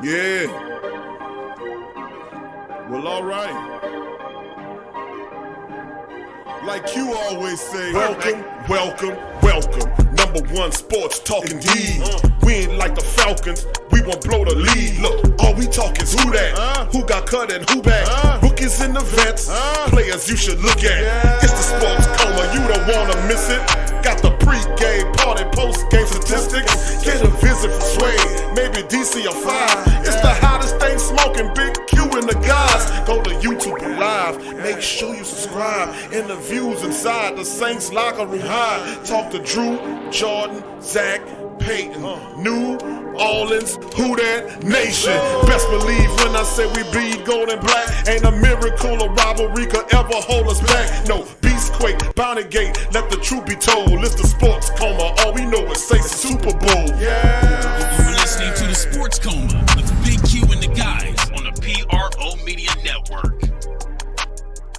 Yeah. Well, all right. Like you always say, welcome, welcome, welcome. Number one sports talking D. We ain't like the Falcons, we won't blow the lead. Look, all we talk is who that, who got cut and who back. Rookies in the vets, players you should look at. It's the sports coma, you don't wanna miss it. Got the pre-game, party, post-game statistics. Get a visit from Sway, maybe DC or 5. It's the hottest thing smoking, Big Q and the guys. Go to YouTube Live, make sure you subscribe. Interviews inside the Saints locker room high. Talk to Drew, Jordan, Zach, Peyton, New Orleans, who that nation. Best believe when I say we bleed gold and black. Ain't a miracle or rivalry could ever hold us back. No, Beastquake, Bounty Gate, let the truth be told. It's the sports coma, all we know is Saints Super Bowl. Yeah. You're listening to the Sports Coma with Big Q and the guys on the PRO Media Network.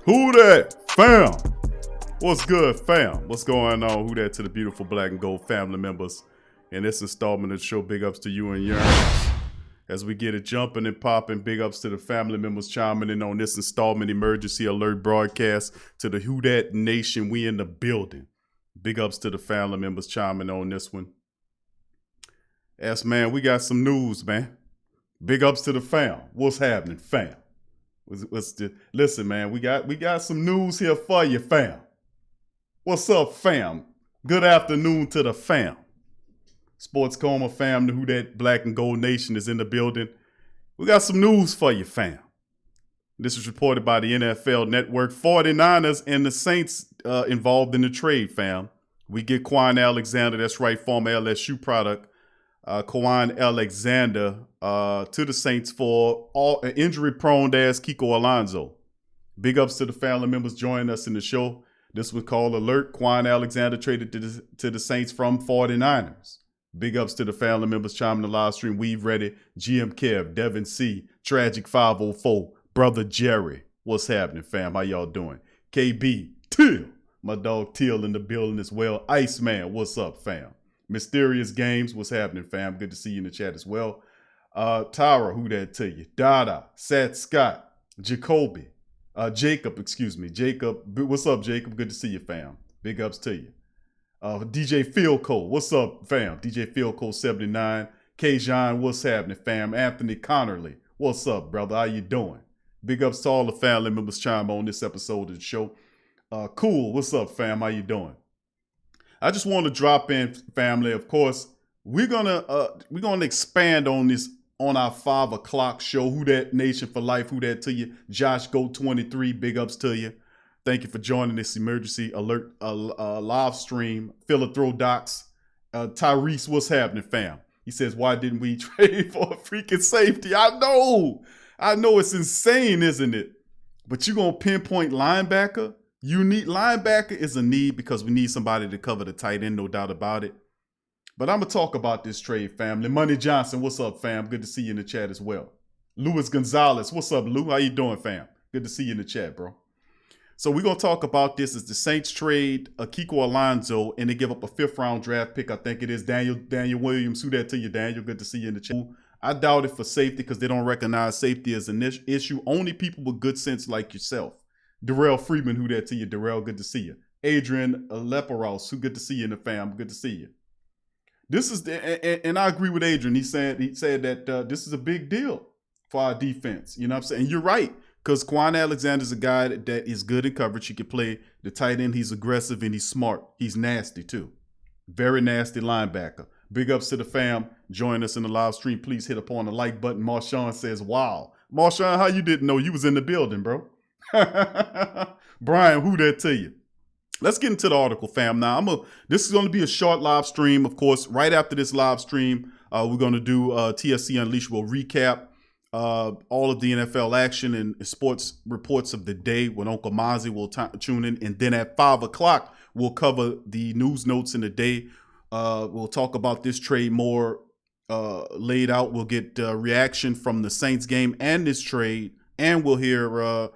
Who that? Fam. What's good, fam? What's going on? Who that to the beautiful black and gold family members? In this installment of the show, big ups to you and yours. As we get it jumping and popping, big ups to the family members chiming in on this installment emergency alert broadcast to the Who Dat Nation. We in the building. Big ups to the family members chiming on this one. Man, we got some news, man. Big ups to the fam. What's happening, fam? Listen, man, we got some news here for you, fam. What's up, fam? Good afternoon to the fam. Sports Coma fam, the Who Dat Black and Gold Nation is in the building. We got some news for you, fam. This is reported by the NFL Network. 49ers and the Saints involved in the trade, fam. We get Kwon Alexander, that's right, former LSU product, Kwon Alexander to the Saints for an injury-prone ass Kiko Alonso. Big ups to the family members joining us in the show. This was called Alert. Kwon Alexander traded to the Saints from 49ers. Big ups to the family members chiming the live stream. We've ready. GM Kev, Devin C, Tragic 504, Brother Jerry. What's happening, fam? How y'all doing? KB, Till, my dog Till in the building as well. Iceman, what's up, fam? Mysterious Games, what's happening, fam? Good to see you in the chat as well. Tyra, who that to you? Dada, Sat Scott, Jacob, Jacob, what's up, Jacob? Good to see you, fam. Big ups to you. DJ Philco, what's up, fam? DJ Philco 79. K-John, what's happening, fam? Anthony Connerly, what's up, brother? How you doing? Big ups to all the family members chime on this episode of the show. Cool, what's up, fam? How you doing? I just want to drop in, family. Of course, we're gonna expand on this on our 5 o'clock show. Who Dat Nation for Life? Who that to you? Josh Go 23. Big ups to you. Thank you for joining this emergency alert live stream. Philanthrodocs. Tyrese, what's happening, fam? He says, why didn't we trade for a freaking safety? I know it's insane, isn't it? But you gonna pinpoint linebacker? Linebacker is a need because we need somebody to cover the tight end, no doubt about it. But I'm gonna talk about this trade, family. Money Johnson, what's up, fam? Good to see you in the chat as well. Luis Gonzalez, what's up, Lou? How you doing, fam? Good to see you in the chat, bro. So we're going to talk about this as the Saints trade Kiko Alonso, and they give up a 5th-round draft pick. I think it is Daniel Williams. Who that to you, Daniel? Good to see you in the chat. I doubt it for safety because they don't recognize safety as an issue. Only people with good sense like yourself. Darrell Freeman, who that to you? Darrell, good to see you. Adrian Leperos, who good to see you in the fam. Good to see you. This is, and I agree with Adrian. He said that this is a big deal for our defense. You know what I'm saying? And you're right. Because Kwon Alexander's a guy that is good in coverage. He can play the tight end. He's aggressive and he's smart. He's nasty too. Very nasty linebacker. Big ups to the fam. Join us in the live stream. Please hit upon the like button. Marshawn says, wow. Marshawn, how you didn't know you was in the building, bro? Brian, who that to you? Let's get into the article, fam. Now, this is going to be a short live stream. Of course, right after this live stream, we're going to do TSC Unleashed. We'll recap all of the NFL action and sports reports of the day when Uncle Mozzie will tune in. And then at 5 o'clock, we'll cover the news notes in the day. We'll talk about this trade more laid out. We'll get reaction from the Saints game and this trade. And we'll hear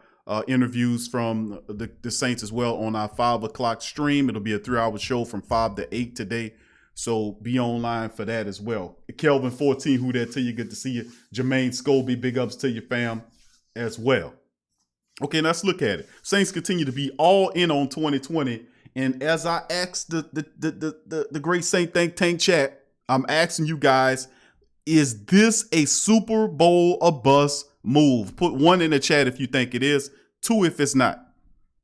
interviews from the Saints as well on our 5 o'clock stream. It'll be a 3-hour show from 5 to 8 today. So be online for that as well. Kelvin 14, who that to you? Good to see you. Jermaine Scobie, big ups to your fam as well. Okay, let's look at it. Saints continue to be all in on 2020. And as I asked the great Saint Think Tank chat, I'm asking you guys, is this a Super Bowl or bust move? Put 1 in the chat if you think it is, 2 if it's not.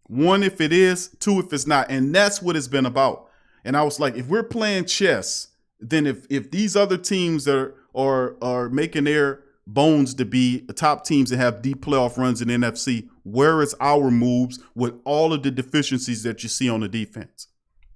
1 if it is, 2 if it's not. And that's what it's been about. And I was like, if we're playing chess, then if these other teams are making their bones to be the top teams that have deep playoff runs in the NFC, where is our moves with all of the deficiencies that you see on the defense?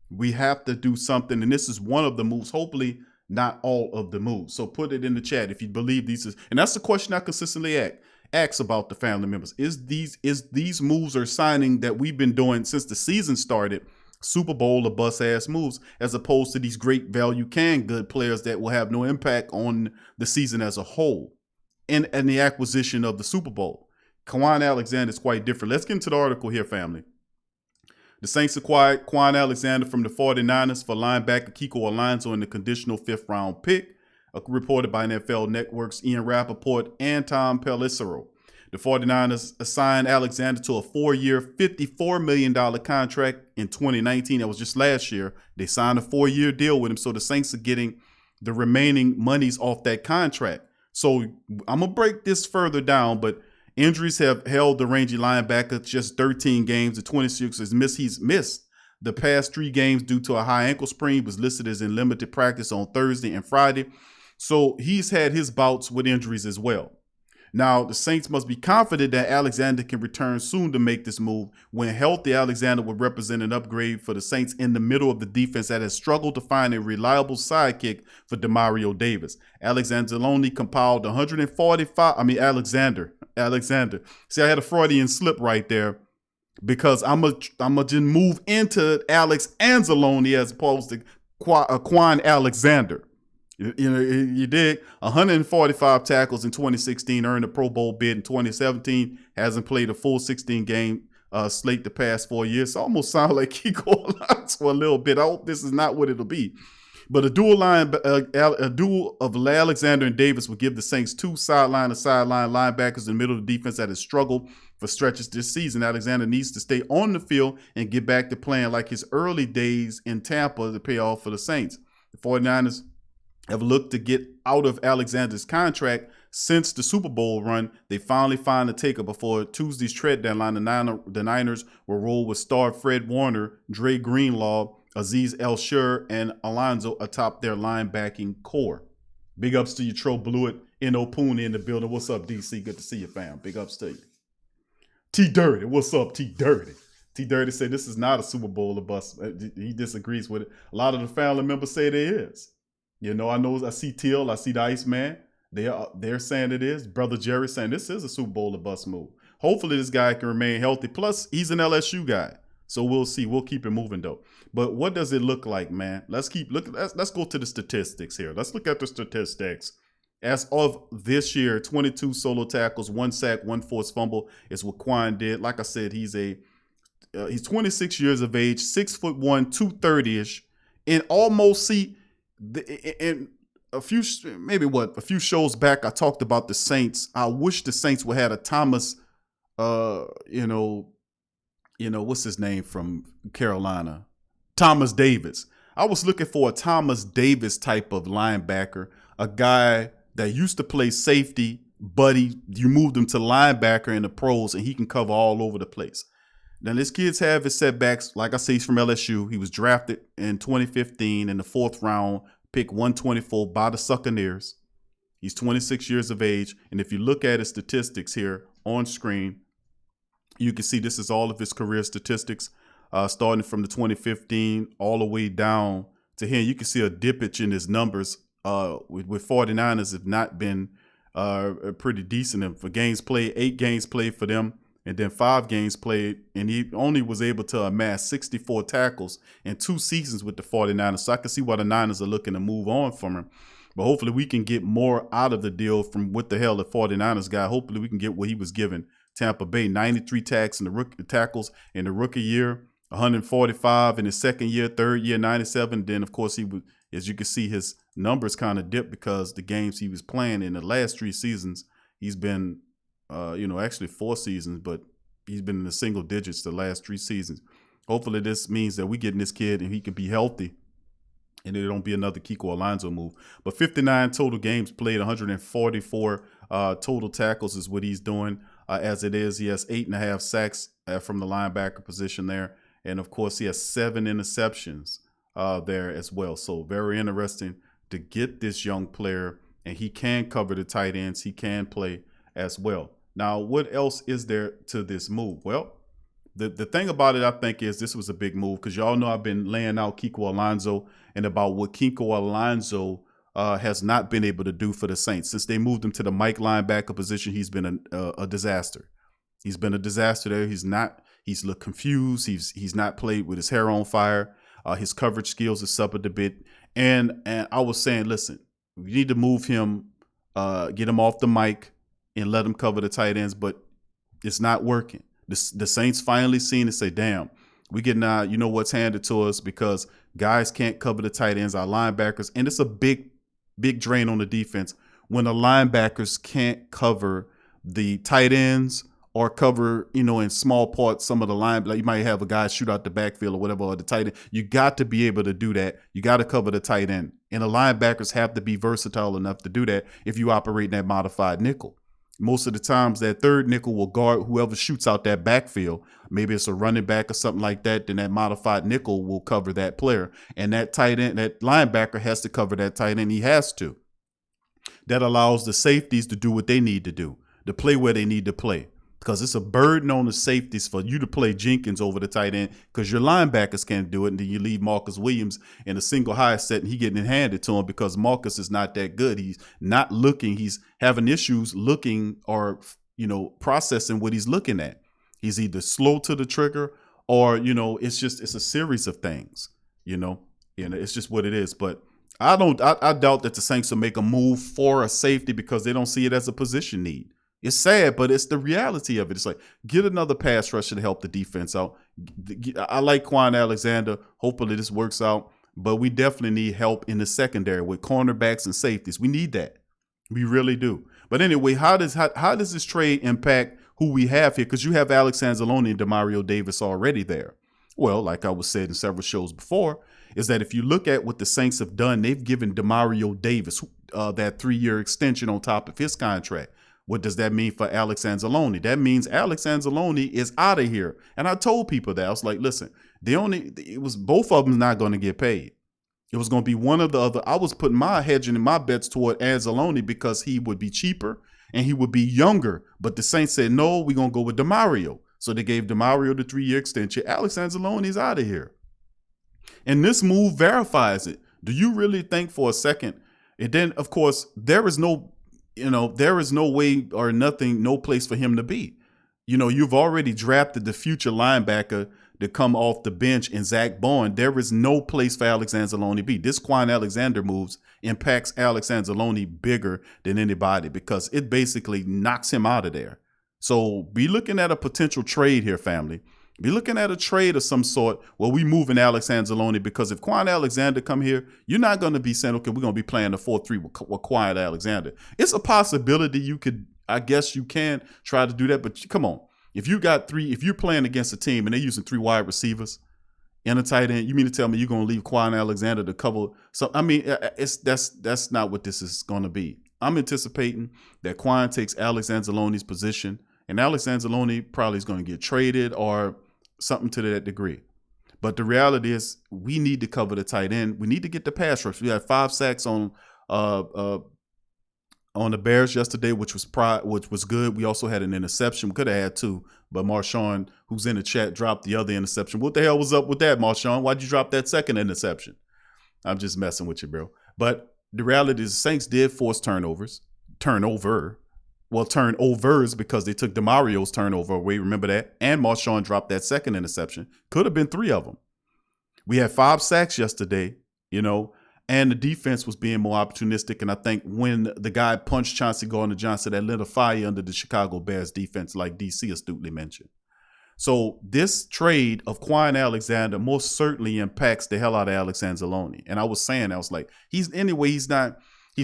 We have to do something, and this is one of the moves, hopefully not all of the moves. So put it in the chat if you believe these is, and that's the question I consistently ask about the family members. Is these moves or signing that we've been doing since the season started Super Bowl or bust ass moves, as opposed to these great value good players that will have no impact on the season as a whole and the acquisition of the Super Bowl? Kwon Alexander is quite different. Let's get into the article here, family. The Saints acquired Kwon Alexander from the 49ers for linebacker Kiko Alonso in the conditional 5th-round pick, reported by NFL Network's Ian Rappaport and Tom Pelissero. The 49ers assigned Alexander to a 4-year, $54 million contract in 2019. That was just last year. They signed a 4-year deal with him, so the Saints are getting the remaining monies off that contract. So I'm going to break this further down, but injuries have held the rangy linebacker just 13 games. The 26 is missed. He's missed the past 3 games due to a high ankle sprain. He was listed as in limited practice on Thursday and Friday. So he's had his bouts with injuries as well. Now, the Saints must be confident that Alexander can return soon to make this move. When healthy, Alexander would represent an upgrade for the Saints in the middle of the defense that has struggled to find a reliable sidekick for Demario Davis. Alex Anzalone compiled 145. Alexander. See, I had a Freudian slip right there because I'm gonna just move into Alex Anzalone as opposed to Kwon Alexander. You dig? 145 tackles in 2016, earned a Pro Bowl bid in 2017, hasn't played a full 16-game slate the past 4 years. So almost sound like Kiko Alonso a little bit. I hope this is not what it'll be. But a duel of Alexander and Davis will give the Saints 2 sideline-to-sideline linebackers in the middle of the defense that has struggled for stretches this season. Alexander needs to stay on the field and get back to playing like his early days in Tampa to pay off for the Saints. The 49ers have looked to get out of Alexander's contract since the Super Bowl run. They finally find a taker before Tuesday's trade deadline. The Niners will roll with star Fred Warner, Dre Greenlaw, Aziz El-Shur, and Alonso atop their linebacking core. Big ups to you, Tro Blewett, N.O. Pooney in the building. What's up, DC? Good to see you, fam. Big ups to you. T-Dirty, what's up, T-Dirty? T-Dirty said this is not a Super Bowl or bust. He disagrees with it. A lot of the family members say there is. You know, I see Till, I see the Iceman. They're saying it is. Brother Jerry saying this is a Super Bowl or bust move. Hopefully this guy can remain healthy. Plus, he's an LSU guy. So we'll see. We'll keep it moving though. But what does it look like, man? Let's go to the statistics here. Let's look at the statistics. As of this year, 22 solo tackles, 1 sack, 1 forced fumble is what Kwon did. Like I said, he's 26 years of age, 6'1", 230-ish, and almost see. In a few shows back, I talked about the Saints. I wish the Saints would have a Thomas, what's his name from Carolina? Thomas Davis. I was looking for a Thomas Davis type of linebacker, a guy that used to play safety, but you moved him to linebacker in the pros, and he can cover all over the place. Now, this kid's have his setbacks. Like I say, he's from LSU. He was drafted in 2015 in the 4th round, pick 124 by the Buccaneers. He's 26 years of age. And if you look at his statistics here on screen, you can see this is all of his career statistics, starting from the 2015 all the way down to here. You can see a dippage in his numbers with 49ers have not been pretty decent. And for games played, 8 games played for them, and then 5 games played, and he only was able to amass 64 tackles in 2 seasons with the 49ers. So I can see why the Niners are looking to move on from him. But hopefully we can get more out of the deal from what the hell the 49ers got. Hopefully we can get what he was given Tampa Bay. 93 tackles in the rookie year, 145 in his second year, third year, 97. Then, of course, As you can see, his numbers kind of dipped because the games he was playing in the last 3 seasons, he's been, actually 4 seasons, but he's been in the single digits the last 3 seasons. Hopefully this means that we getting this kid and he can be healthy and it don't be another Kiko Alonso move. But 59 total games played, 144 total tackles is what he's doing. As it is, he has 8.5 sacks from the linebacker position there. And of course, he has 7 interceptions there as well. So very interesting to get this young player, and he can cover the tight ends. He can play as well. Now, what else is there to this move? Well, the thing about it, I think, is this was a big move because y'all know I've been laying out Kiko Alonso and about what Kiko Alonso has not been able to do for the Saints. Since they moved him to the Mike linebacker position, he's been a disaster. He's been a disaster there. He's looked confused. He's not played with his hair on fire. His coverage skills are suffered a bit. And I was saying, listen, we need to move him, get him off the mic and let him cover the tight ends, but it's not working. The Saints finally seen it, say, damn, we getting what's handed to us because guys can't cover the tight ends, our linebackers. And it's a big drain on the defense when the linebackers can't cover the tight ends or cover, in small parts, some of the line. Like you might have a guy shoot out the backfield or whatever, or the tight end. You got to be able to do that. You got to cover the tight end. And the linebackers have to be versatile enough to do that if you operate in that modified nickel. Most of the times that third nickel will guard whoever shoots out that backfield. Maybe it's a running back or something like that. Then that modified nickel will cover that player. And that tight end, that linebacker has to cover that tight end. He has to. That allows the safeties to do what they need to play where they need to play. Because it's a burden on the safeties for you to play Jenkins over the tight end because your linebackers can't do it. And then you leave Marcus Williams in a single high set and he getting it handed to him because Marcus is not that good. He's not looking. He's having issues looking or, processing what he's looking at. He's either slow to the trigger or, it's a series of things, and it's just what it is. But I doubt that the Saints will make a move for a safety because they don't see it as a position need. It's sad, but it's the reality of it. It's like, get another pass rusher to help the defense out. I like Kwon Alexander. Hopefully this works out. But we definitely need help in the secondary with cornerbacks and safeties. We need that. We really do. But anyway, how does this trade impact who we have here? Because you have Alex Anzalone and Demario Davis already there. Well, like I was said in several shows before, is that if you look at what the Saints have done, they've given Demario Davis that 3-year extension on top of his contract. What does that mean for Alex Anzalone? That means Alex Anzalone is out of here. And I told people that. I was like, listen, both of them not going to get paid. It was going to be one or the other. I was putting my hedging and my bets toward Anzalone because he would be cheaper and he would be younger. But the Saints said, no, we're going to go with Demario. So they gave Demario the 3-year extension. Alex Anzalone is out of here. And this move verifies it. Do you really think for a second? And then, of course, there is no way or nothing, no place for him to be. You've already drafted the future linebacker to come off the bench in Zach Bowen. There is no place for Alex Anzalone to be. This Kwon Alexander moves impacts Alex Anzalone bigger than anybody because it basically knocks him out of there. So be looking at a potential trade here, family. Be looking at a trade of some sort where we moving Alex Anzalone because if Kwon Alexander come here, you're not going to be saying, okay, we're going to be playing the 4-3 with Kwon Alexander. It's a possibility you can try to do that, but come on. If you're playing against a team and they're using 3 wide receivers and a tight end, you mean to tell me you're going to leave Kwon Alexander to cover? So, I mean, that's not what this is going to be. I'm anticipating that Kwon takes Alex Anzalone's position and Alex Anzalone probably is going to get traded or something to that degree. But the reality is we need to cover the tight end. We need to get the pass rush. We had 5 sacks on the Bears yesterday, which was good. We also had an interception. We could have had 2, but Marshawn, who's in the chat, dropped the other interception. What the hell was up with that, Marshawn? Why'd you drop that second interception? I'm just messing with you, bro. But the reality is the Saints did force turnovers because they took DeMario's turnover away. Remember that? And Marshawn dropped that second interception. Could have been 3 of them. We had 5 sacks yesterday, and the defense was being more opportunistic. And I think when the guy punched Chauncey Gardner-Johnson, that lit a fire under the Chicago Bears defense, like DC astutely mentioned. So this trade of Kwon Alexander most certainly impacts the hell out of Alex Anzalone. And I was saying, I was like, he's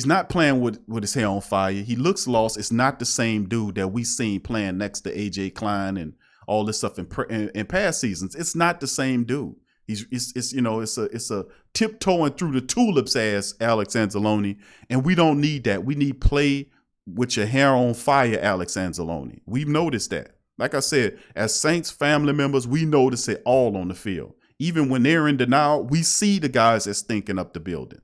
not playing with his hair on fire. He looks lost. It's not the same dude that we seen playing next to AJ Klein and all this stuff in past seasons. It's not the same dude. It's a tiptoeing through the tulips ass Alex Anzalone, and we don't need that. We need play with your hair on fire, Alex Anzalone. We've noticed that. Like I said, as Saints family members, we notice it all on the field. Even when they're in denial, we see the guys that's stinking up the building.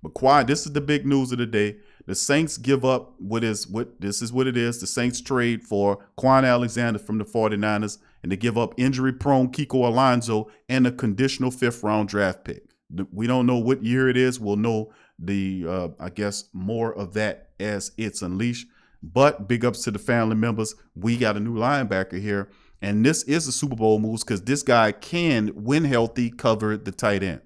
But Kwon, this is the big news of the day. The Saints give up this is what it is. The Saints trade for Kwon Alexander from the 49ers, and they give up injury-prone Kiko Alonso and a conditional 5th-round draft pick. We don't know what year it is. We'll know I guess more of that as it's unleashed. But big ups to the family members. We got a new linebacker here. And this is a Super Bowl move because this guy can, when healthy, cover the tight end.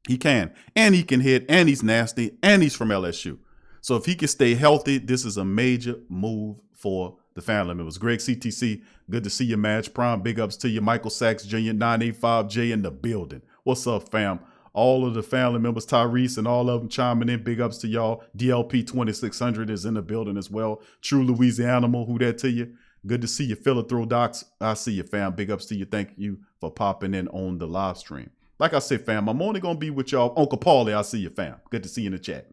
He can. And he can hit. And he's nasty. And he's from LSU. So if he can stay healthy, this is a major move for the family members. Greg CTC, good to see you, Match Prime. Big ups to you. Michael Sachs Jr., 985J in the building. What's up, fam? All of the family members, Tyrese and all of them chiming in. Big ups to y'all. DLP 2600 is in the building as well. True Louisiana, who that to you? Good to see you. Philathro Docs, I see you, fam. Big ups to you. Thank you for popping in on the live stream. Like I said, fam, I'm only going to be with y'all. Uncle Paulie, I see you, fam. Good to see you in the chat.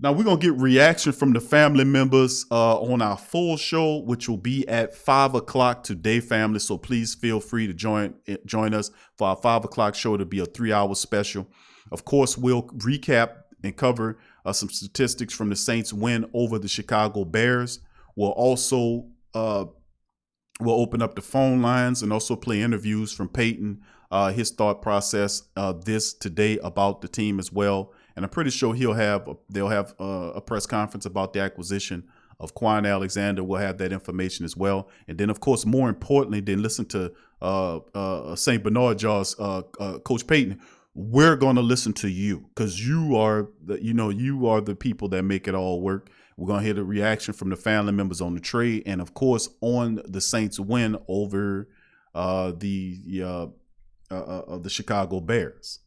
Now, we're going to get reaction from the family members on our full show, which will be at 5 o'clock today, family. So please feel free to join us for our 5 o'clock show. It'll be a 3-hour special. Of course, we'll recap and cover some statistics from the Saints' win over the Chicago Bears. We'll also we'll open up the phone lines and also play interviews from Peyton, his thought process this today about the team as well. And I'm pretty sure they'll have a press conference about the acquisition of Kwon Alexander. We'll have that information as well. And then, of course, more importantly, then listen to St. Bernard Jaw's Coach Peyton. We're going to listen to you because you are the people that make it all work. We're going to hear the reaction from the family members on the trade and, of course, on the Saints win over the Chicago Bears.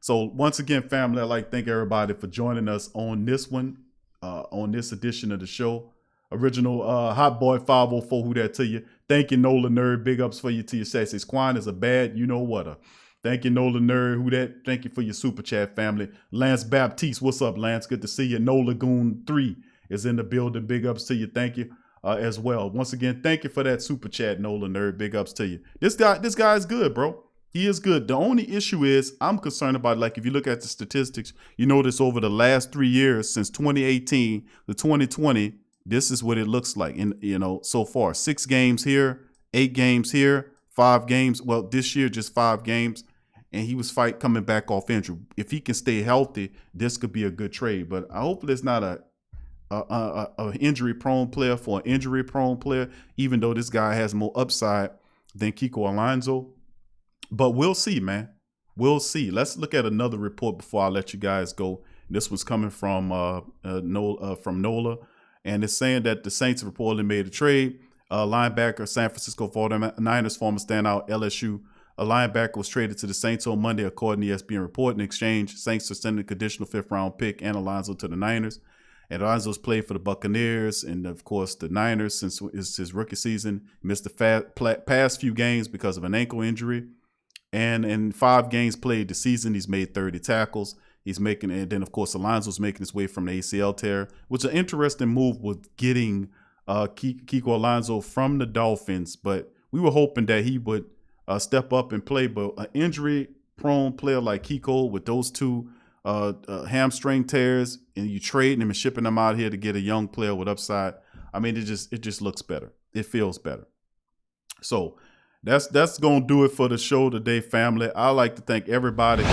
So once again, family, I'd like to thank everybody for joining us on this one, on this edition of the show. Original Hot Boy 504, who that to you? Thank you, Nola Nerd. Big ups for you to your sex. Kwon is a bad, you know what? Thank you, Nola Nerd. Who that? Thank you for your super chat, family. Lance Baptiste, what's up, Lance? Good to see you. Nola Goon 3 is in the building. Big ups to you. Thank you as well. Once again, thank you for that super chat, Nola Nerd. Big ups to you. This guy is good, bro. He is good. The only issue is I'm concerned about, like, if you look at the statistics, you notice over the last 3 years, since 2018 to 2020, this is what it looks like. And, so far, 6 games here, 8 games here, 5 games. Well, this year, just 5 games. And he was coming back off injury. If he can stay healthy, this could be a good trade. But I hope it's not a injury-prone player for an injury-prone player, even though this guy has more upside than Kiko Alonso. But we'll see, man. We'll see. Let's look at another report before I let you guys go. This one's coming from Nola, and it's saying that the Saints reportedly made a trade. Linebacker, San Francisco 49ers former standout LSU. A linebacker was traded to the Saints on Monday, according to ESPN report. In exchange, Saints sending a conditional 5th-round pick and Alonso to the Niners. And Alonso's played for the Buccaneers and, of course, the Niners since it's his rookie season. Missed the past few games because of an ankle injury. And in 5 games played this season, he's made 30 tackles. And then, of course, Alonso's making his way from the ACL tear, which is an interesting move with getting Kiko Alonso from the Dolphins. But we were hoping that he would step up and play. But an injury-prone player like Kiko with those 2 hamstring tears, and you trading him and shipping him out here to get a young player with upside, I mean, it just looks better. It feels better. So that's going to do it for the show today, family. I'd like to thank everybody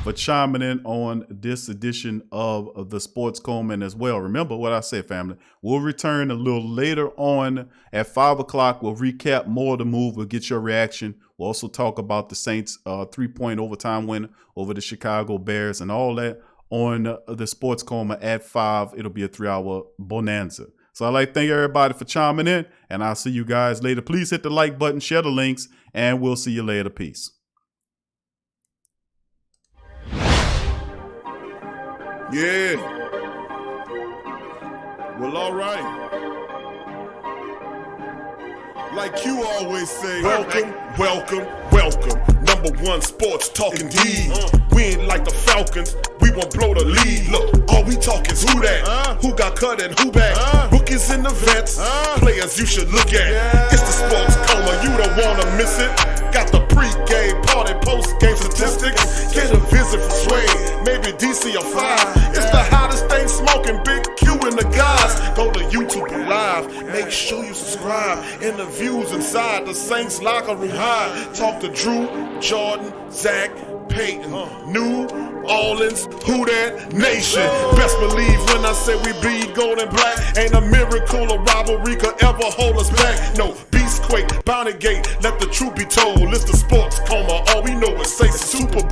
for chiming in on this edition of the Sports Coleman as well. Remember what I said, family. We'll return a little later on at 5 o'clock. We'll recap more of the move. We'll get your reaction. We'll also talk about the Saints' 3-point overtime win over the Chicago Bears and all that on the Sports Coma at 5. It'll be a 3-hour bonanza. So I'd like to thank everybody for chiming in, and I'll see you guys later. Please hit the like button, share the links, and we'll see you later. Peace. Yeah. Well, all right. Like you always say, welcome, welcome, welcome. #1 sports talking D. We ain't like the Falcons, we won't blow the lead. Look, all we talk is who that, who got cut and who back. Rookies in the vets, players you should look at. It's the sports coma, you don't wanna miss it. Got the pre-game, party, post-game statistics. Get a visit from Sway, maybe DC or 5. It's the hottest thing smoking, Big Q and the guys. Go to YouTube Live, make sure you subscribe. Interviews inside the Saints locker room high. Talk to Drew, Jordan, Zach, Peyton, New Orleans, who that nation. Best believe when I say we bleed gold and black. Ain't a miracle or rivalry could ever hold us back. No, Beastquake, Bounty Gate, let the truth be told. It's the sports coma, all we know is say Super